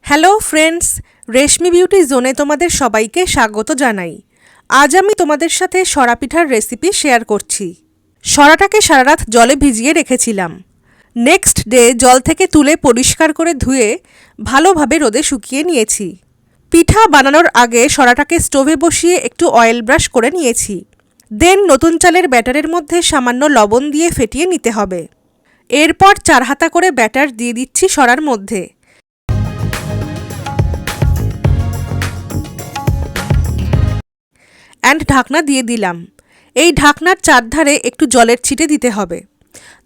Hello friends, রেশমি beauty জোনে তোমাদের সবাইকে স্বাগত জানাই। আজ আমি তোমাদের সাথে সরা পিঠার রেসিপি শেয়ার করছি। সরাটাকে সারা রাত জলে ভিজিয়ে রেখেছিলাম। নেক্সট ডে জল থেকে তুলে পরিষ্কার করে ধুয়ে ভালোভাবে রোদে শুকিয়ে নিয়েছি। পিঠা বানানোর আগে সরাটাকে স্টোভে বসিয়ে একটু অয়েল ব্রাশ করে নিয়েছি। দেন নতুন চালের ব্যাটারের মধ্যে সামান্য লবণ দিয়ে ফেটিয়ে নিতে হবে। এরপর 4 হাতা করে ব্যাটার দিয়ে দিচ্ছি সরার মধ্যে। অ্যান্ড ঢাকনা দিয়ে দিলাম। এই ঢাকনার চারধারে একটু জলের ছিটে দিতে হবে।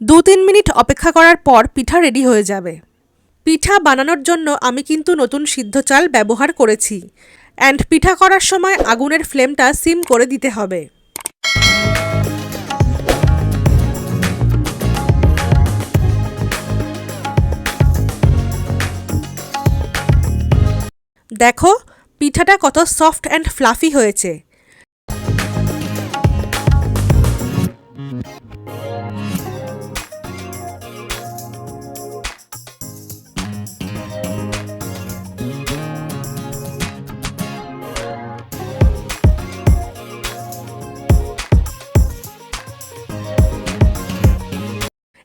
2-3 মিনিট অপেক্ষা করার পর পিঠা রেডি হয়ে যাবে। পিঠা বানানোর জন্য আমি কিন্তু নতুন সিদ্ধ চাল ব্যবহার করেছি। অ্যান্ড পিঠা করার সময় আগুনের ফ্লেমটা সিম করে দিতে হবে। দেখো পিঠাটা কত সফট অ্যান্ড ফ্লাফি হয়েছে।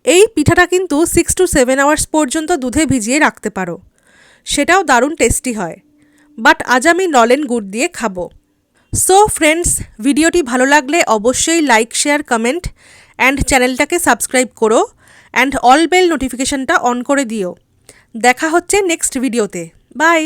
এই পিঠাটা কিন্তু 6 to 7 আওয়ার্স পর্যন্ত দুধে ভিজিয়ে রাখতে পারো, সেটাও দারুণ টেস্টি হয়। বাট আজ আমি নলেন গুড় দিয়ে খাবো। সো ফ্রেন্ডস, ভিডিওটি ভালো লাগলে অবশ্যই লাইক, শেয়ার, কমেন্ট অ্যান্ড চ্যানেলটাকে সাবস্ক্রাইব করো অ্যান্ড অল বেল নোটিফিকেশনটা অন করে দিও। দেখা হচ্ছে নেক্সট ভিডিওতে। বাই।